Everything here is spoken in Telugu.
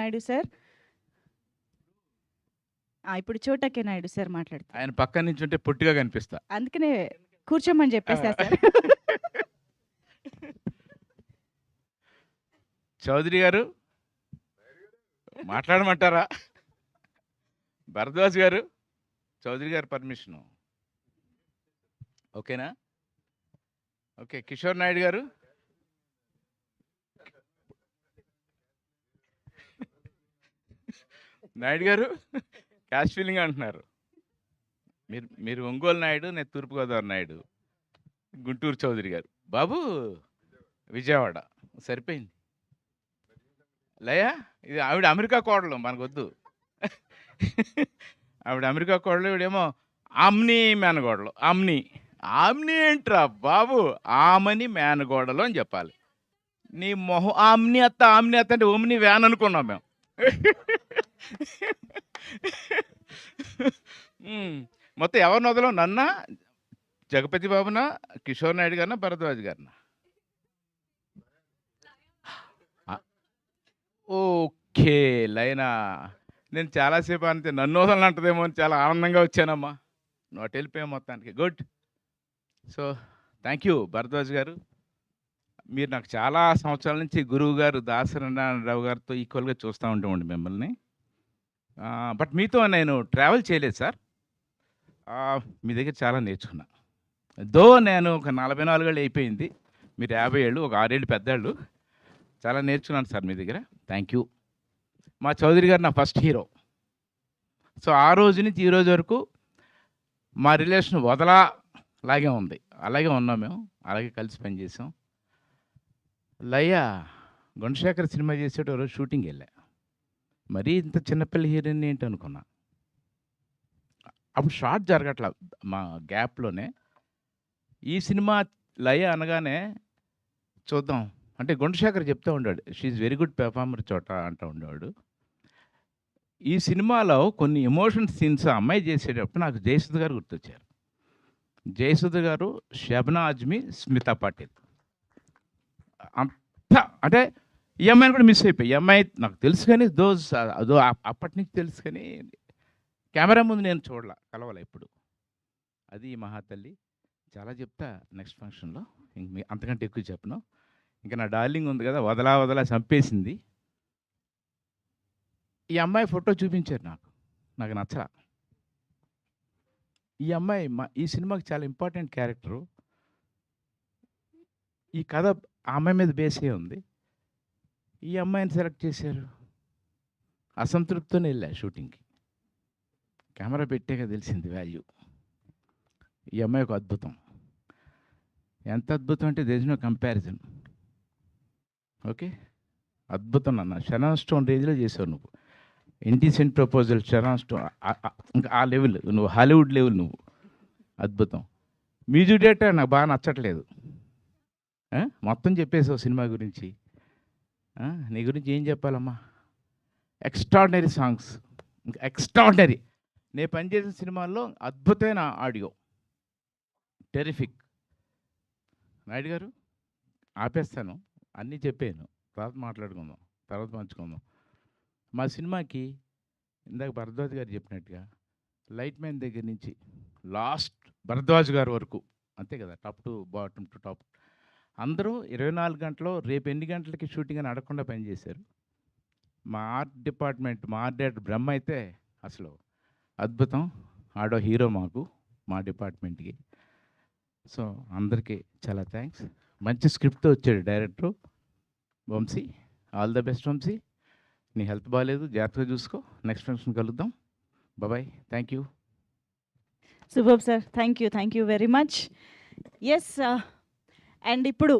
నాయుడు సార్. ఇప్పుడు చోటకే నాయుడు సార్ మాట్లాడతారు. ఆయన పక్కన నుంచి ఉంటే పొట్టిగా కనిపిస్తా. అందుకనే కూర్చోమని చెప్పేసా సార్. చౌదరి గారు మాట్లాడమంటారా? భరద్వాజ్ గారు, చౌదరి గారు పర్మిషను ఓకేనా? ఓకే. కిషోర్ నాయుడు గారు, నాయుడు గారు క్యాష్ ఫీలింగ్ అంటున్నారు. మీరు ఒంగోలు నాయుడు, నేను తూర్పుగోదావరి నాయుడు, గుంటూరు చౌదరి గారు, బాబు విజయవాడ. సరిపోయింది. లయ ఇది ఆవిడ అమెరికా కోడలు, మనకొద్దు. ఆవిడ అమెరికా కోడలు, ఇవిడేమో ఆమ్ని మేనగోడలు. ఆమ్ని ఏంట్రా బాబు, ఆమని మేనగోడలు అని చెప్పాలి. నీ మొహం ఆమ్ని అత్త అంటే ఓమ్ని వ్యాన్ అనుకున్నాం మేము. మొత్తం ఎవరిని వదలం? నన్న, జగపతి బాబునా, కిషోర్ నాయుడు గారినా, భరద్వాజ్ గారినా? ఓకే లైనా. నేను చాలాసేపు అంతే నన్ను వదలనంటదేమో అని చాలా ఆనందంగా వచ్చానమ్మా. నువ్వు వెళ్ళిపోయావు మొత్తానికి. Good. So thank you Bharadwaj గారు. మీరు నాకు చాలా సంవత్సరాల నుంచి గురువు గారు దాసనారాయణరావు గారితో ఈక్వల్గా చూస్తూ ఉంటామండి మిమ్మల్ని. బట్ మీతో నేను ట్రావెల్ చేయలేదు సార్. మీ దగ్గర చాలా నేర్చుకున్నా. నేను ఒక 44 ఏళ్ళు అయిపోయింది, మీరు 50 ఏళ్ళు, ఒక 6 ఏళ్ళు పెద్దాళ్ళు. చాలా నేర్చుకున్నాను సార్ మీ దగ్గర. Thank you. మా చౌదరి గారు నా ఫస్ట్ హీరో. సో ఆ రోజు నుంచి ఈ రోజు వరకు మా రిలేషన్ వదలాగే ఉంది. అలాగే ఉన్నాం మేము, అలాగే కలిసి పనిచేసాం. లయ గుణశేఖర్ సినిమా చేసేట రోజు షూటింగ్ వెళ్ళా. మరీ ఇంత చిన్నపిల్ల హీరోయిన్ ఏంటి అనుకున్నా. అప్పుడు షార్ట్ జరగట్లా మా గ్యాప్లోనే. ఈ సినిమా లయ అనగానే చూద్దాం అంటే గుణశేఖర్ చెప్తూ ఉండేవాడు, షీఈ్ వెరీ గుడ్ పెర్ఫార్మర్ చోట అంటూ ఉండేవాడు. ఈ సినిమాలో కొన్ని ఎమోషన్ సీన్స్ అమ్మాయి చేసేటప్పుడు నాకు జయసుధ గారు గుర్తొచ్చారు. జయసుధ గారు, షబ్నా ఆజ్మీ, స్మితా పాటిల్. అంతా అంటే ఈ అమ్మాయిని కూడా మిస్ అయిపోయి. ఈ అమ్మాయి నాకు తెలుసు కానీ అదో అప్పటి నుంచి తెలుసు కానీ కెమెరా ముందు నేను కలవాల ఇప్పుడు. అది మహాతల్లి. చాలా చెప్తా నెక్స్ట్ ఫంక్షన్లో, ఇంక అంతకంటే ఎక్కువ చెప్పను. ఇంకా నా డార్లింగ్ ఉంది కదా, వదలా చంపేసింది. ఈ అమ్మాయి ఫోటో చూపించారు నాకు నచ్చలా. ఈ అమ్మాయి ఈ సినిమాకి చాలా ఇంపార్టెంట్ క్యారెక్టరు. ఈ కథ ఆ అమ్మాయి మీద బేస్ అయ్యి ఉంది. ఈ అమ్మాయిని సెలెక్ట్ చేశారు. అసంతృప్తితోనే వెళ్ళా షూటింగ్కి. కెమెరా పెట్టాక తెలిసింది వాల్యూ. ఈ అమ్మాయి ఒక అద్భుతం. ఎంత అద్భుతం అంటే there is no comparison. Okay, అద్భుతం అన్న. షరాన్ స్టోన్ రేంజ్లో చేసావు నువ్వు. ఇండిసెంట్ ప్రపోజల్, షరాన్ స్టోన్, ఇంకా ఆ లెవెల్ నువ్వు, హాలీవుడ్ లెవెల్ నువ్వు. అద్భుతం. మ్యూజిక్ డైరెక్టర్ నాకు బాగా నచ్చట్లేదు. మొత్తం చెప్పేసావు సినిమా గురించి. నీ గురించి ఏం చెప్పాలమ్మా? ఎక్స్ట్రాడినరీ సాంగ్స్, ఇంకా ఎక్స్ట్రాడినరీ. నేను పనిచేసిన సినిమాల్లో అద్భుతమైన ఆడియో, టెరిఫిక్. నాయుడు గారు ఆపేస్తాను, అన్నీ చెప్పాను, తర్వాత మాట్లాడుకుందాం, తర్వాత పంచుకుందాం. మా సినిమాకి ఇందాక భరద్వాజ్ గారు చెప్పినట్టుగా లైట్ మ్యాన్ దగ్గర నుంచి లాస్ట్ భరద్వాజ్ గారు వరకు అంతే కదా, top to bottom to top అందరూ 24 గంటలు రేపు ఎన్ని గంటలకి షూటింగ్ అని అడగకుండా పనిచేశారు. మా ఆర్ట్ డిపార్ట్మెంట్, మా ఆర్ట్ డైరెక్టర్ బ్రహ్మ అయితే అసలు అద్భుతం. ఆడో హీరో మాకు, మా డిపార్ట్మెంట్కి. సో అందరికీ చాలా థ్యాంక్స్. మంచి స్క్రిప్ట్తో వచ్చాడు director Vamshi. All the best Vamshi. నీ హెల్త్ బాగాలేదు, జాగ్రత్తగా చూసుకో. నెక్స్ట్ ఫంక్షన్ కలుద్దాం. Bye. Thank you. Super sir. Thank you very much. Yes. And ఇప్పుడు